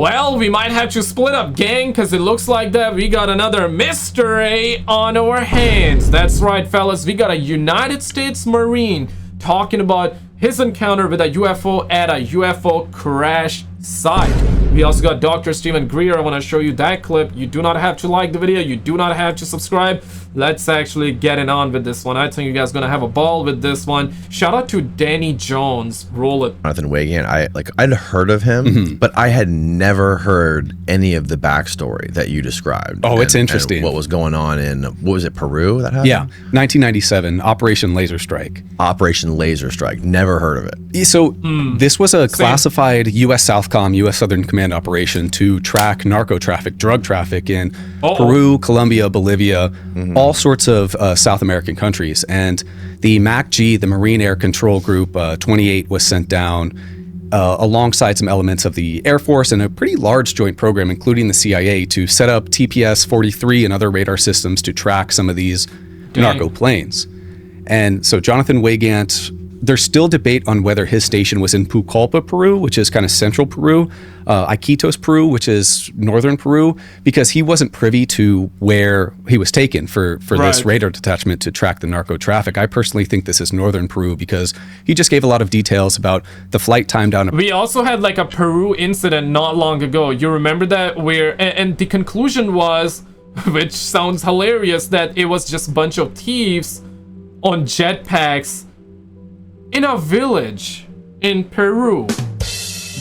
Well, we might have to split up, gang, because it looks like that we got another mystery on our hands. That's right, fellas. We got a United States Marine talking about his encounter with a UFO at a UFO crash site. We also got Dr. Stephen Greer. I want to show you that clip. You do not have to like the video. You do not have to subscribe. Let's actually get it on with this one. I think you guys are going to have a ball with this one. Shout out to Danny Jones. Roll it. Jonathan Weygandt, I'd heard of him, but I had never heard any of the backstory that you described. Oh, it's interesting. And what was going on in, what was it, Peru that happened? Yeah, 1997, Operation Laser Strike. Operation Laser Strike. Never heard of it. So this was a classified U.S. Southcom, U.S. Southern Command operation to track narco traffic, drug traffic in Peru, Colombia, Bolivia, all sorts of South American countries. And the MAC-G, the Marine Air Control Group 28, was sent down alongside some elements of the Air Force and a pretty large joint program, including the CIA, to set up TPS-43 and other radar systems to track some of these narco planes. And so Jonathan Weygandt, there's still debate on whether his station was in Pucallpa, Peru, which is kind of central Peru, Iquitos, Peru, which is northern Peru, because he wasn't privy to where he was taken for this radar detachment to track the narco traffic. I personally think this is northern Peru because he just gave a lot of details about the flight time down. We also had like a Peru incident not long ago. You remember that? And the conclusion was, which sounds hilarious, that it was just a bunch of thieves on jetpacks in a village in Peru.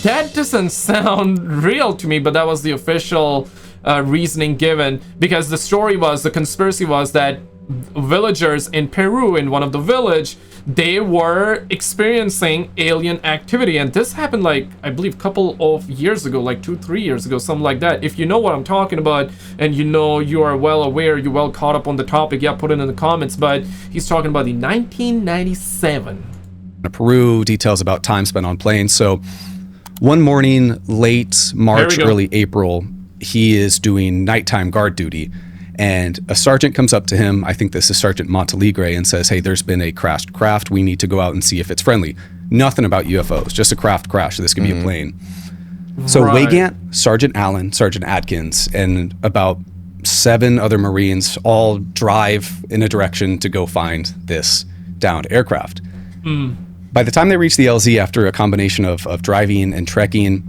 That doesn't sound real to me, but that was the official reasoning given, because the conspiracy was that villagers in Peru, in one of the village, they were experiencing alien activity. And this happened like, I believe, a couple of years ago, like 2-3 years ago, something like that. If you know what I'm talking about, and you know you are well aware, you're well caught up on the topic, yeah, put it in the comments. But he's talking about the 1997. Peru, details about time spent on planes. So one morning, late March, early April, he is doing nighttime guard duty, and a sergeant comes up to him, I think this is Sergeant Montalegre, and says, hey, there's been a crashed craft. We need to go out and see if it's friendly. Nothing about UFOs, just a craft crash. This could be a plane. So Weygandt, Sergeant Allen, Sergeant Atkins, and about 7 other Marines all drive in a direction to go find this downed aircraft. By the time they reach the LZ, after a combination of driving and trekking,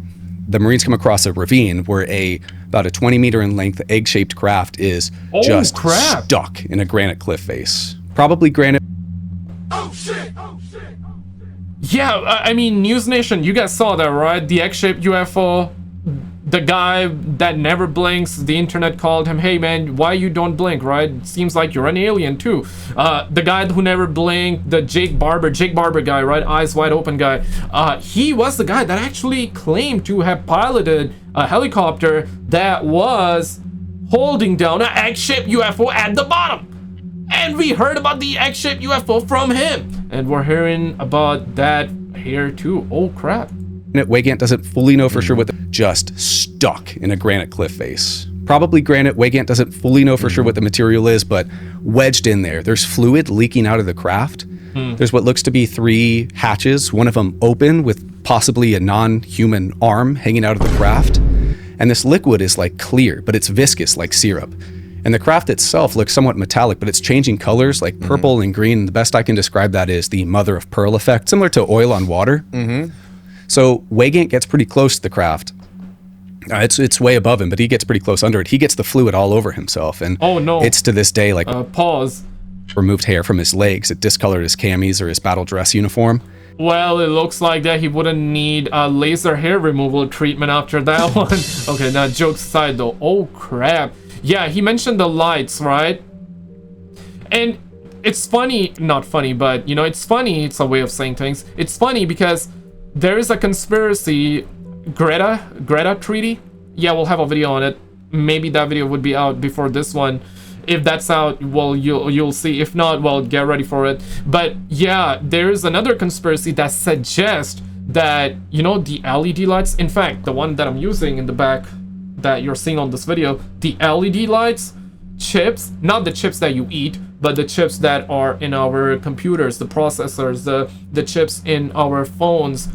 the Marines come across a ravine where about a 20-meter in length egg-shaped craft is stuck in a granite cliff face. Probably granite. Oh shit! Oh shit! Yeah, I mean, News Nation, you guys saw that, right? The egg-shaped UFO. The guy that never blinks, the internet called him, hey man, why you don't blink, right? It seems like you're an alien too. The guy who never blinked, the Jake Barber guy, right? Eyes wide open guy. He was the guy that actually claimed to have piloted a helicopter that was holding down an egg-shaped UFO at the bottom. And we heard about the egg-shaped UFO from him. And we're hearing about that here too. Oh crap. Weygandt doesn't fully know for sure what just stuck in a granite cliff face. Probably granite. Weygandt doesn't fully know for sure what the material is, but wedged in there. There's fluid leaking out of the craft. There's what looks to be 3 hatches, one of them open with possibly a non-human arm hanging out of the craft. And this liquid is like clear, but it's viscous like syrup. And the craft itself looks somewhat metallic, but it's changing colors like purple and green. The best I can describe that is the mother of pearl effect, similar to oil on water. So Weygandt gets pretty close to the craft. It's way above him, but he gets pretty close under it. He gets the fluid all over himself, and it's to this day like removed hair from his legs. It discolored his camis or his battle dress uniform. Well, it looks like that he wouldn't need a laser hair removal treatment after that one. Okay, now jokes aside though. Oh crap. Yeah, he mentioned the lights, right? And it's funny, not funny, but you know, it's funny. It's a way of saying things. It's funny because there is a conspiracy, Greta Treaty. Yeah, we'll have a video on it. Maybe that video would be out before this one. If that's out, well, you'll see. If not, well, get ready for it. But yeah, there is another conspiracy that suggests that, you know, the LED lights, in fact, the one that I'm using in the back that you're seeing on this video, the LED lights, chips, not the chips that you eat, but the chips that are in our computers, the processors, the chips in our phones.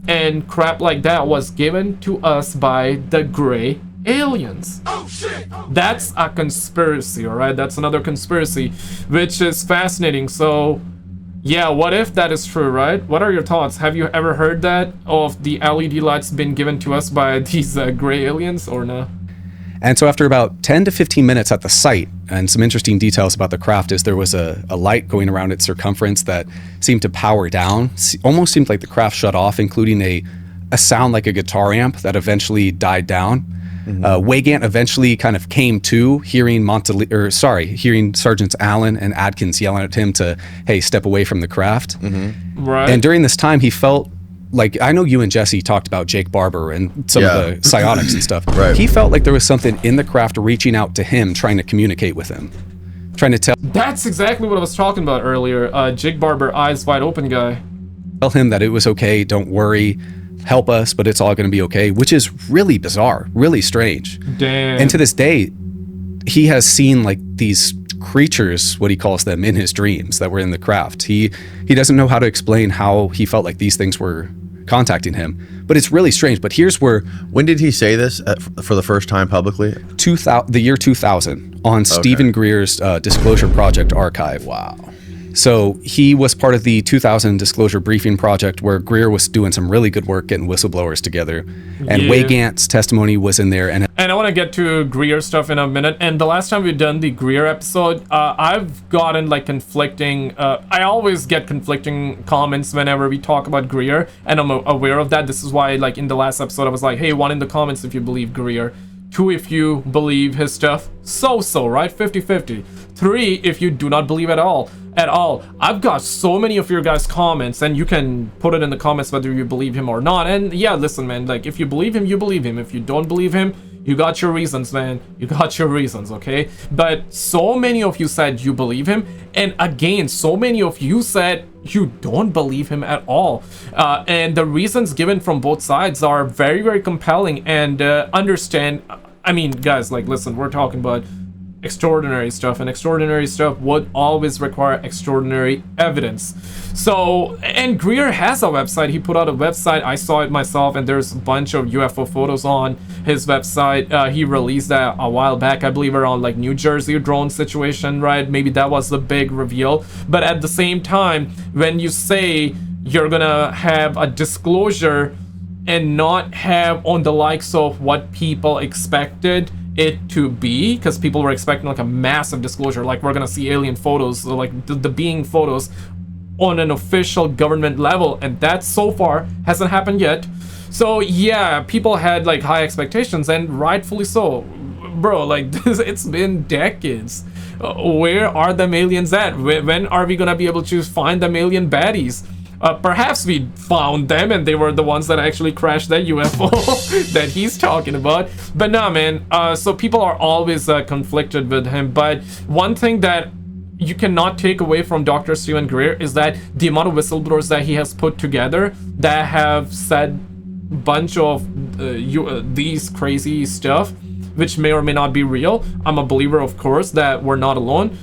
and crap like that was given to us by the gray aliens. Oh shit! That's a conspiracy, alright? That's another conspiracy, which is fascinating. So, yeah, what if that is true, right? What are your thoughts? Have you ever heard that of the LED lights been given to us by these gray aliens or no? And so after about 10 to 15 minutes at the site, and some interesting details about the craft is there was a light going around its circumference that seemed to power down. Almost seemed like the craft shut off, including a sound like a guitar amp that eventually died down. Weygant eventually kind of came to, hearing Sergeants Allen and Adkins yelling at him to, hey, step away from the craft. Right. And during this time, he felt like, I know you and Jesse talked about Jake Barber and some of the psionics and stuff. Right. He felt like there was something in the craft reaching out to him, trying to communicate with him, trying to tell. That's exactly what I was talking about earlier. Jake Barber, eyes wide open guy. Tell him that it was okay, don't worry, help us, but it's all going to be okay, which is really bizarre, really strange. Damn. And to this day, he has seen like these creatures, what he calls them, in his dreams that were in the craft. He doesn't know how to explain how he felt like these things were contacting him, but it's really strange. But here's where, when did he say this for the first time publicly? the year 2000 on Stephen Greer's Disclosure Project archive. Wow. So he was part of the 2000 Disclosure Briefing Project, where Greer was doing some really good work getting whistleblowers together. And Weygant's testimony was in there. And I want to get to Greer stuff in a minute. And the last time we've done the Greer episode, I've gotten like conflicting, I always get conflicting comments whenever we talk about Greer, and I'm aware of that. This is why, like, in the last episode, I was like, hey, 1 in the comments if you believe Greer, 2 if you believe his stuff, so, right? 50-50. 3 if you do not believe at all. I've got so many of your guys' comments, and you can put it in the comments whether you believe him or not. And yeah, listen, man, like, if you believe him, you believe him. If you don't believe him, you got your reasons, man. You got your reasons, okay? But so many of you said you believe him, and again, so many of you said you don't believe him at all. And the reasons given from both sides are very, very compelling. And understand, I mean, guys, like, listen, we're talking about extraordinary stuff, and extraordinary stuff would always require extraordinary evidence. So, and Greer has a website. He put out a website. I saw it myself, and there's a bunch of UFO photos on his website. He released that a while back, I believe, around like New Jersey drone situation, right? Maybe that was the big reveal. But at the same time, when you say you're gonna have a disclosure and not have on the likes of what people expected it to be, because people were expecting like a massive disclosure, like we're gonna see alien photos, like the being photos on an official government level, and that so far hasn't happened yet. So yeah, people had like high expectations, and rightfully so, bro. Like this, it's been decades. Where are them aliens at? When are we gonna be able to find them alien baddies? Perhaps we found them and they were the ones that actually crashed that UFO that he's talking about. But nah, man, so people are always conflicted with him. But one thing that you cannot take away from Dr. Stephen Greer is that the amount of whistleblowers that he has put together that have said a bunch of these crazy stuff, which may or may not be real. I'm a believer, of course, that we're not alone.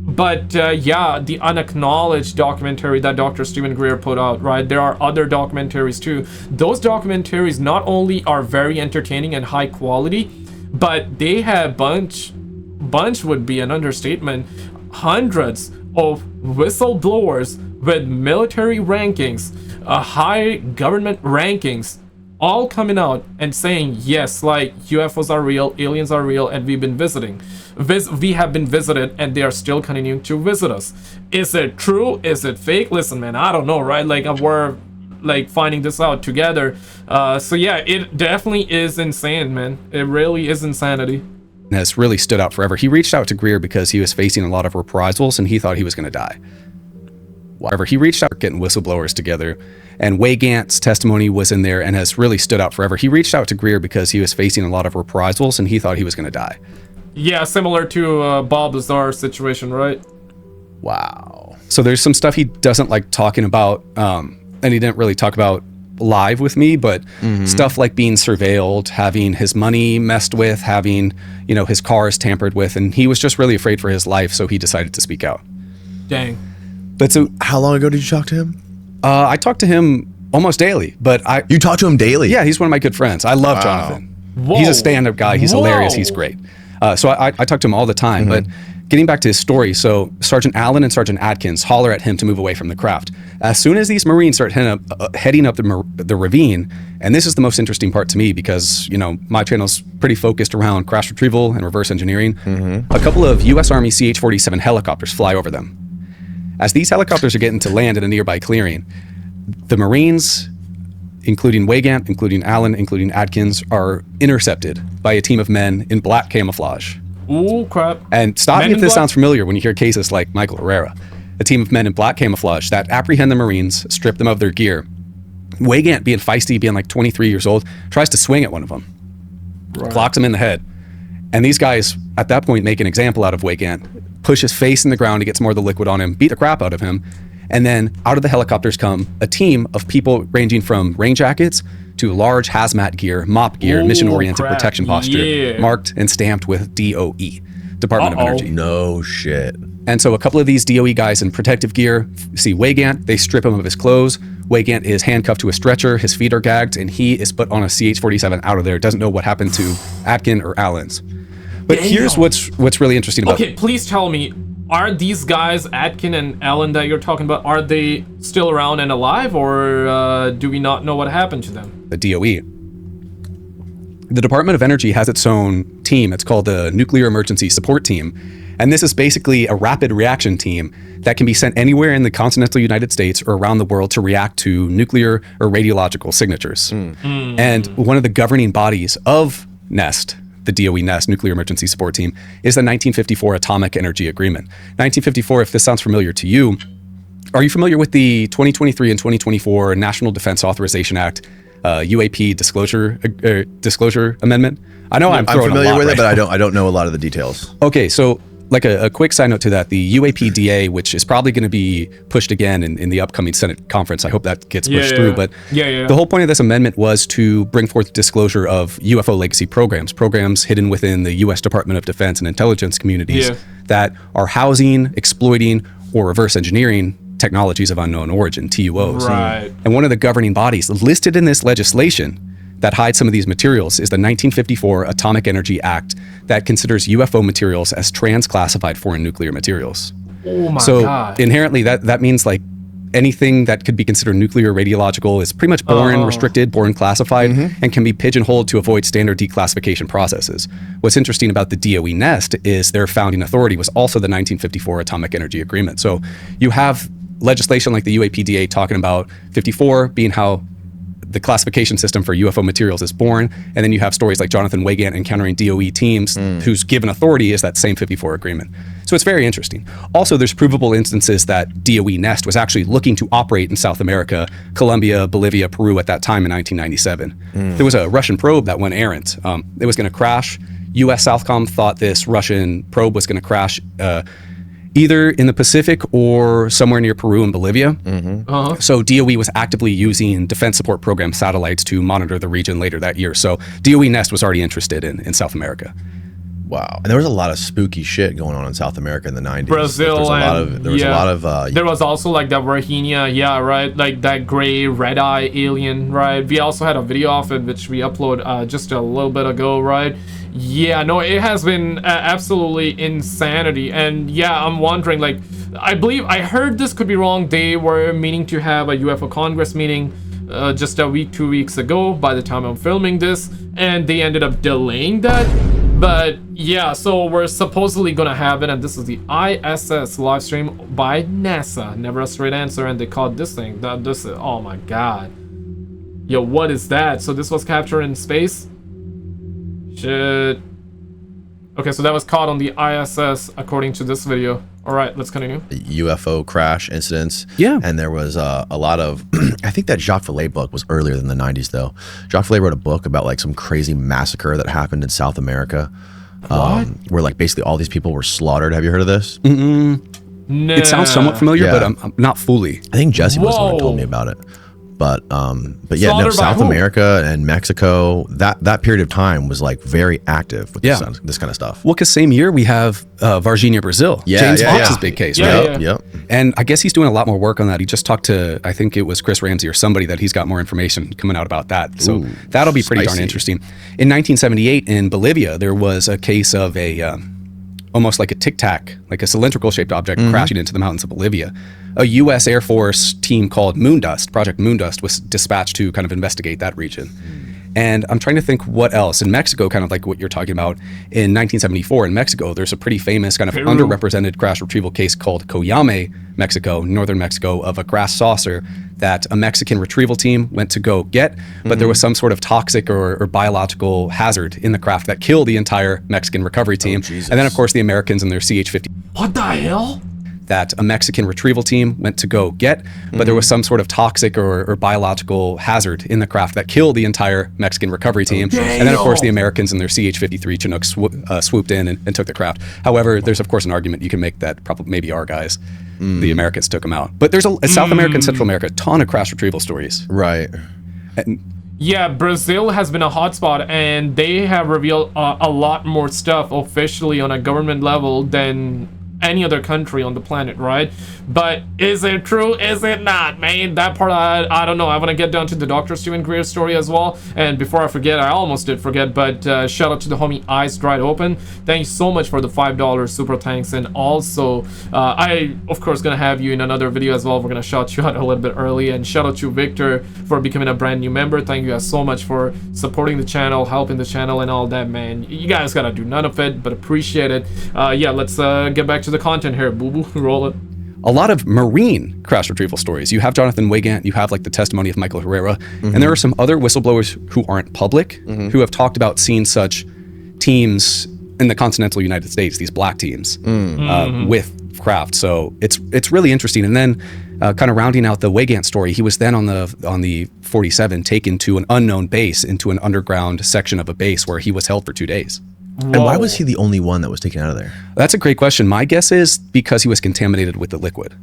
But yeah, the unacknowledged documentary that Dr. Stephen Greer put out, right? There are other documentaries too. Those documentaries not only are very entertaining and high quality, but they have bunch would be an understatement, hundreds of whistleblowers with military rankings, high government rankings, all coming out and saying, yes, like UFOs are real, aliens are real, and we've been visiting. We have been visited, and they are still continuing to visit us. Is it true? Is it fake? Listen, man, I don't know, right? Like, we're like finding this out together. So yeah, it definitely is insane, man. It really is insanity. Has really stood out forever. He reached out to Greer because he was facing a lot of reprisals, and he thought he was going to die. However, he reached out getting whistleblowers together, and Weygant's testimony was in there and has really stood out forever. He reached out to Greer because he was facing a lot of reprisals, and he thought he was going to die. Yeah, similar to Bob Lazar situation, right? Wow. So there's some stuff he doesn't like talking about, and he didn't really talk about live with me, but stuff like being surveilled, having his money messed with, having, you know, his cars tampered with, and he was just really afraid for his life, so he decided to speak out. Dang. But so, how long ago did you talk to him? I talked to him almost daily. But You talk to him daily? Yeah, he's one of my good friends. I love Jonathan. Whoa. He's a stand-up guy. He's hilarious. He's great. So I talk to him all the time. But getting back to his story, so Sergeant Allen and Sergeant Atkins holler at him to move away from the craft. As soon as these Marines start heading up the ravine, and this is the most interesting part to me because, you know, my channel's pretty focused around crash retrieval and reverse engineering, a couple of U.S. Army CH-47 helicopters fly over them. As these helicopters are getting to land in a nearby clearing, the Marines, including Weygand, including Allen, including Atkins, are intercepted by a team of men in black camouflage. Ooh, crap. And stop Men me if in this black? sounds familiar when you hear cases like Michael Herrera. A team of men in black camouflage that apprehend the Marines, strip them of their gear. Weygand, being feisty, being like 23 years old, tries to swing at one of them. Clocks him in the head. And these guys, at that point, make an example out of Weygand, push his face in the ground to get some more of the liquid on him, beat the crap out of him. And then out of the helicopters come a team of people ranging from rain jackets to large hazmat gear, mop gear, Ooh, mission-oriented crap. protection posture, Yeah. marked and stamped with DOE, Department of Energy. No shit. And so a couple of these DOE guys in protective gear see Weygand, they strip him of his clothes. Weygand is handcuffed to a stretcher, his feet are gagged, and he is put on a CH-47 out of there. Doesn't know what happened to Atkin or Allen's. But here's what's really interesting about it. Okay, please tell me, are these guys, Atkin and Allen that you're talking about, are they still around and alive, or do we not know what happened to them? The DOE. The Department of Energy has its own team. It's called the Nuclear Emergency Support Team. And this is basically a rapid reaction team that can be sent anywhere in the continental United States or around the world to react to nuclear or radiological signatures. And one of the governing bodies of NEST, the DOE NEST, Nuclear Emergency Support Team, is the 1954 Atomic Energy Agreement. 1954, if this sounds familiar to you, are you familiar with the 2023 and 2024 National Defense Authorization Act, UAP disclosure amendment? I know I'm throwing familiar a lot with it, right but I don't know a lot of the details. Okay, so like a quick side note to that, the UAPDA, which is probably going to be pushed again in the upcoming Senate conference, I hope that gets pushed through, but the whole point of this amendment was to bring forth disclosure of UFO legacy programs hidden within the U.S. Department of Defense and intelligence communities that are housing, exploiting, or reverse engineering technologies of unknown origin, TUOs. Right. And one of the governing bodies listed in this legislation that hides some of these materials is the 1954 Atomic Energy Act that considers UFO materials as trans-classified foreign nuclear materials. Oh my so God. Inherently that means like anything that could be considered nuclear radiological is pretty much born restricted, born classified, and can be pigeonholed to avoid standard declassification processes. What's interesting about the DOE NEST is their founding authority was also the 1954 Atomic Energy Agreement. So you have legislation like the UAPDA talking about 54 being how the classification system for UFO materials is born, and then you have stories like Jonathan Weygand encountering DOE teams whose given authority is that same 54 agreement. So it's very interesting. Also, there's provable instances that DOE NEST was actually looking to operate in South America, Colombia, Bolivia, Peru at that time in 1997. There was a Russian probe that went errant. It was going to crash. US Southcom thought this Russian probe was going to crash either in the Pacific or somewhere near Peru and Bolivia. So DOE was actively using Defense Support Program satellites to monitor the region later that year. So DOE NEST was already interested in South America. Wow. And there was a lot of spooky shit going on in South America in the 90s. Brazil, there was a lot of there was also like that Virginia, right? Like that gray red-eye alien, right? We also had a video of it, which we uploaded just a little bit ago, right? Yeah, no, it has been absolutely insanity. And yeah, I'm wondering, like, I heard this could be wrong. They were meaning to have a UFO Congress meeting just a week, 2 weeks ago by the time I'm filming this, and they ended up delaying that. But yeah, so we're supposedly gonna have it, and this is the ISS live stream by NASA. Never a straight answer, and they called this thing. Oh my God. Yo, what is that? So this was captured in space? Shit. Okay, so that was caught on the ISS according to this video. All right, let's continue. UFO crash incidents. Yeah. And there was a lot of, I think that Jacques Vallée book was earlier than the 90s though. Jacques Vallée wrote a book about like some crazy massacre that happened in South America. Where like basically all these people were slaughtered. Have you heard of this? Nah. It sounds somewhat familiar, but I'm not fully. I think Jesse was the one who told me about it. But yeah, no, Slaughtered by South who? America and Mexico, that period of time was like very active with Yeah. this kind of stuff. Well, because same year we have Varginha, Brazil. Yeah, James yeah, Fox's yeah. big case, Yeah, right? yeah. Yep. And I guess he's doing a lot more work on that. He just talked to, I think it was Chris Ramsey or somebody, that he's got more information coming out about that. So Ooh, that'll be pretty darn spicy. interesting. In 1978 in Bolivia, there was a case of almost like a tic tac, like a cylindrical shaped object crashing into the mountains of Bolivia. A U.S. Air Force team called Moondust, Project Moondust, was dispatched to kind of investigate that region. And I'm trying to think what else. In Mexico, kind of like what you're talking about, in 1974 in Mexico, there's a pretty famous kind of Peru. underrepresented crash retrieval case called Coyame, Mexico, northern Mexico, of a grass saucer that a Mexican retrieval team went to go get, but there was some sort of toxic or biological hazard in the craft that killed the entire Mexican recovery team. Jesus. And then, of course, the Americans and their CH-50 What the hell? that a Mexican retrieval team went to go get, but there was some sort of toxic or biological hazard in the craft that killed the entire Mexican recovery team. And then, of course, the Americans and their CH-53 Chinooks swooped in and took the craft. However, there's, of course, an argument you can make that probably maybe our guys, the Americans, took them out. But there's a South America and Central America, a ton of crash retrieval stories. Right. And Yeah, Brazil has been a hotspot, and they have revealed a lot more stuff officially on a government level than any other country on the planet, right? But is it true? Is it not, man? That part, I don't know. I want to get down to the Dr. Steven Greer story as well. And before I forget, I almost did forget, but shout out to the homie Eyes Dried Open. Thank you so much for the $5 super thanks. And also, I, of course, going to have you in another video as well. We're going to shout you out a little bit early. And shout out to Victor for becoming a brand new member. Thank you guys so much for supporting the channel, helping the channel, and all that, man. You guys got to do none of it, but appreciate it. Yeah, let's get back to the content here. Boo boo, roll it. a lot of marine crash retrieval stories. You have Jonathan Wigand, you have like the testimony of Michael Herrera, and there are some other whistleblowers who aren't public who have talked about seeing such teams in the continental United States, these black teams with craft. So it's really interesting. And then kind of rounding out the Wigand story, he was then on the 47 taken to an unknown base, into an underground section of a base where he was held for 2 days. And why was he the only one that was taken out of there? That's a great question. My guess is because he was contaminated with the liquid.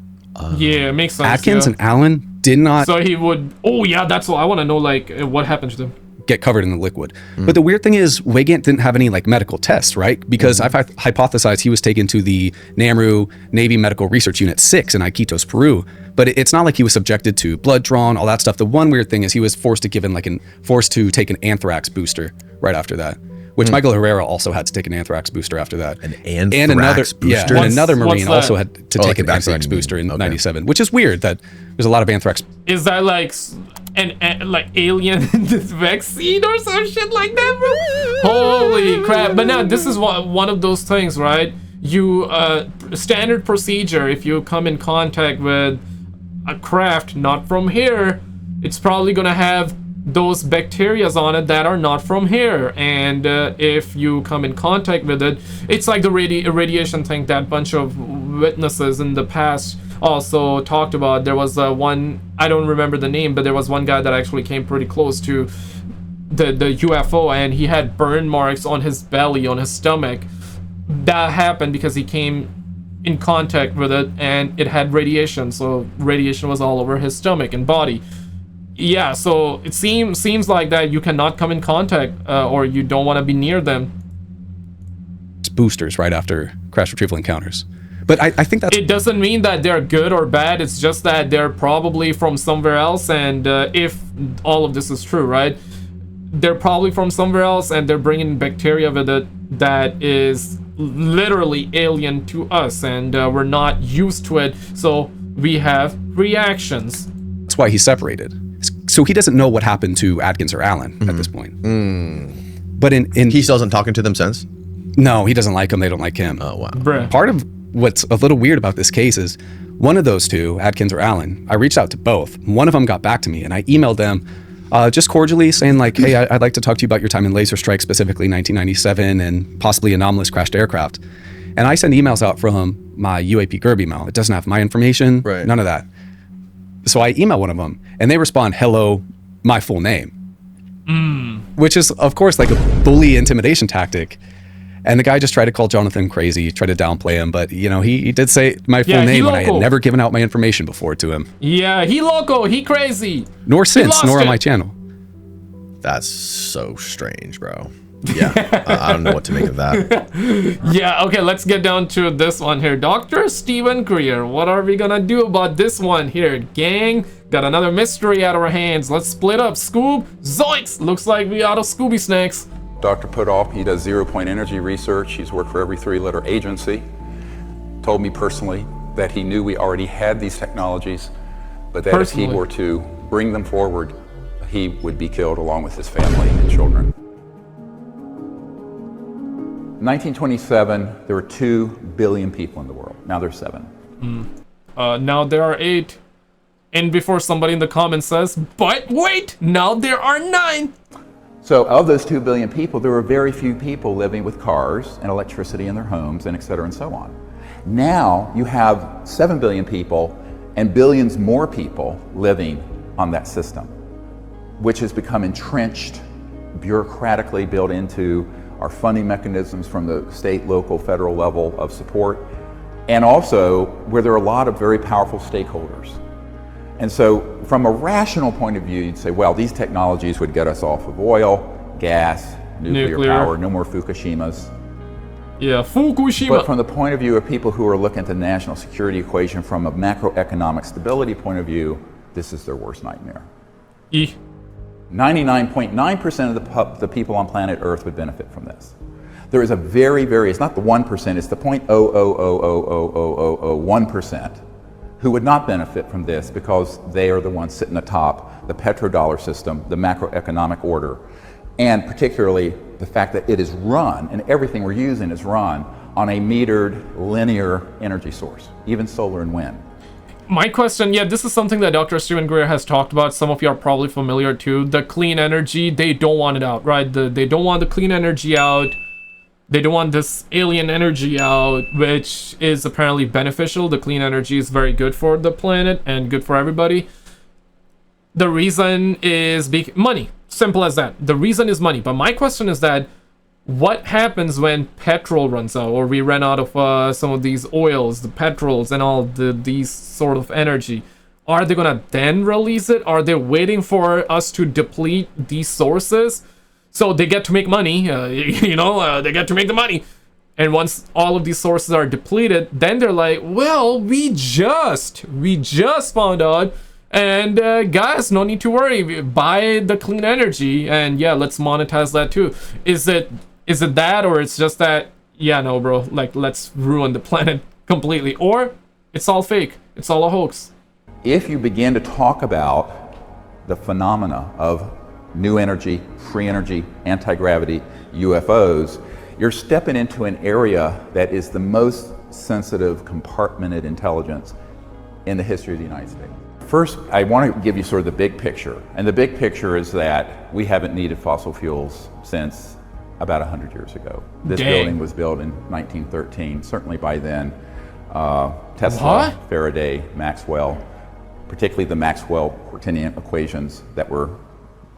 Yeah, it makes sense. Atkins yeah. and Allen did not So he would. Oh yeah, that's what I want to know. Like, what happened to them? get covered in the liquid. But the weird thing is, Wigand didn't have any like medical tests, right? Because I've hypothesized he was taken to the NAMRU Navy Medical Research Unit 6 in Iquitos, Peru. But it's not like he was subjected to blood drawn, all that stuff. The one weird thing is he was forced to take an anthrax booster right after that. Which Michael Herrera also had to take an anthrax booster after that. An anthrax booster? Yeah, and another Marine what's also that? had to Oh, take like a an anthrax vaccine, booster you in mean. Okay. '97, which is weird that there's a lot of anthrax. Is that like an like alien vaccine or some shit like that, bro? Holy crap! But now this is one of those things, right? You standard procedure. If you come in contact with a craft not from here, it's probably gonna have those bacterias on it that are not from here, and if you come in contact with it, it's like the radiation thing that bunch of witnesses in the past also talked about. There was one, I don't remember the name, but there was one guy that actually came pretty close to the UFO, and he had burn marks on his belly, on his stomach. That happened because he came in contact with it, and it had radiation, so radiation was all over his stomach and body. Yeah, so it seems like that you cannot come in contact or you don't want to be near them. Boosters right after crash retrieval encounters. But I think that's It doesn't mean that they're good or bad. It's just that they're probably from somewhere else, and if all of this is true, right? They're probably from somewhere else, and they're bringing bacteria with it that is literally alien to us, and we're not used to it, so we have reactions. that's why he's separated. So he doesn't know what happened to Atkins or Allen at this point. But in He still hasn't talking to them since? no, he doesn't like them. They don't like him. Oh, wow. Bruh. Part of what's a little weird about this case is one of those two, Atkins or Allen, I reached out to both. One of them got back to me, and I emailed them just cordially saying like, hey, I'd like to talk to you about your time in Laser Strike, specifically 1997 and possibly anomalous crashed aircraft. And I send emails out from my UAP Gerb email. It doesn't have my information, Right. none of that. So I email one of them, and they respond, hello, my full name. Which is, of course, like a bully intimidation tactic. And the guy just tried to call Jonathan crazy, tried to downplay him, but he did say my full name, and I had never given out my information before to him. Yeah, he loco, he crazy. Nor since, nor on my channel. That's so strange, bro. Yeah, I don't know what to make of that. Yeah, okay, let's get down to this one here. Dr. Stephen Greer, what are we gonna do about this one here? Gang, got another mystery out of our hands. Let's split up. Scoob, zoinks! Looks like we out of Scooby snacks. Dr. Putoff, he does zero-point energy research. He's worked for every three-letter agency. Told me personally that he knew we already had these technologies, but that if he were to bring them forward, he would be killed along with his family and children. In 1927, there were 2 billion people in the world. Now there's 7. Now there are 8. And before somebody in the comments says, but wait, now there are 9. So of those 2 billion people, there were very few people living with cars and electricity in their homes, and et cetera, and so on. Now you have 7 billion people and billions more people living on that system, which has become entrenched, bureaucratically built into our funding mechanisms from the state, local, federal level of support, and also where there are a lot of very powerful stakeholders. And so from a rational point of view, you'd say, well, these technologies would get us off of oil, gas, nuclear power, no more Fukushimas. Yeah, Fukushima. But from the point of view of people who are looking at the national security equation from a macroeconomic stability point of view, this is their worst nightmare. 99.9% of the people on planet Earth would benefit from this. There is a it's not the 1%, it's the 0.0000001% who would not benefit from this because they are the ones sitting atop the petrodollar system, the macroeconomic order, and particularly the fact that it is run, and everything we're using is run on a metered linear energy source, even solar and wind. My question, this is something that Dr. Stephen Greer has talked about. Some of you are probably familiar too. The clean energy, they don't want it out, right? They don't want the clean energy out. They don't want this alien energy out, which is apparently beneficial. The clean energy is very good for the planet and good for everybody. The reason is money. Simple as that. The reason is money. But my question is that what happens when petrol runs out, or we run out of some of these oils, the petrols, and all these sort of energy? Are they gonna then release it? Are they waiting for us to deplete these sources so they get to make money? They get to make the money. And once all of these sources are depleted, then they're like, well, we just found out, and guys, no need to worry. Buy the clean energy, and let's monetize that too. Is it that, or it's just that, no, bro, like, let's ruin the planet completely? Or it's all fake, it's all a hoax? If you begin to talk about the phenomena of new energy, free energy, anti-gravity, UFOs, you're stepping into an area that is the most sensitive, compartmented intelligence in the history of the United States. First, I want to give you sort of the big picture. And the big picture is that we haven't needed fossil fuels since about 100 years ago. This building was built in 1913. Certainly by then, Tesla, Faraday, Maxwell, particularly the Maxwell-Quaternion equations that were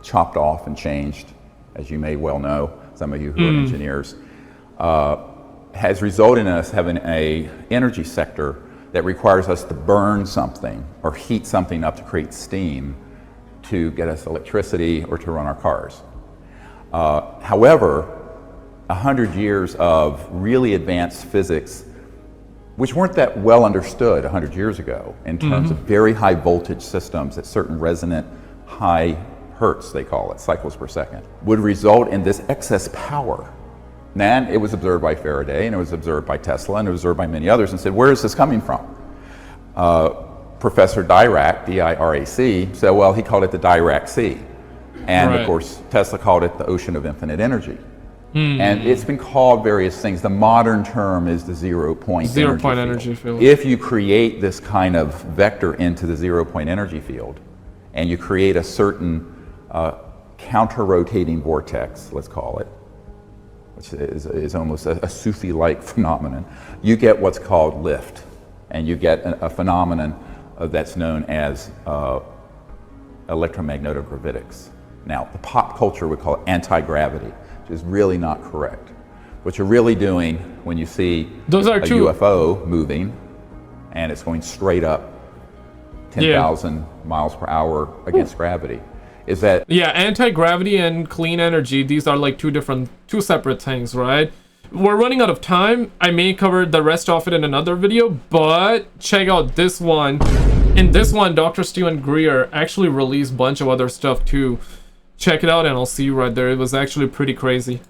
chopped off and changed, as you may well know, some of you who are engineers, has resulted in us having an energy sector that requires us to burn something or heat something up to create steam to get us electricity or to run our cars. However, 100 years of really advanced physics, which weren't that well understood 100 years ago in terms of very high voltage systems at certain resonant high hertz, they call it, cycles per second, would result in this excess power. And it was observed by Faraday, and it was observed by Tesla, and it was observed by many others, and said, where is this coming from? Professor Dirac, D-I-R-A-C, said, well, he called it the Dirac Sea. And of course, Tesla called it the ocean of infinite energy. And it's been called various things. The modern term is the zero-point energy field. If you create this kind of vector into the zero-point energy field, and you create a certain counter-rotating vortex, let's call it, which is almost a Sufi-like phenomenon, you get what's called lift, and you get a phenomenon that's known as electromagnetogravitics. Now, the pop culture would call it anti-gravity, which is really not correct. What you're really doing when you see Those are a two UFO moving and it's going straight up 10,000 miles per hour against gravity is that... Yeah, anti-gravity and clean energy, these are like two separate things, right? We're running out of time. I may cover the rest of it in another video, but check out this one. In this one, Dr. Steven Greer actually released a bunch of other stuff too. Check it out and I'll see you right there. It was actually pretty crazy.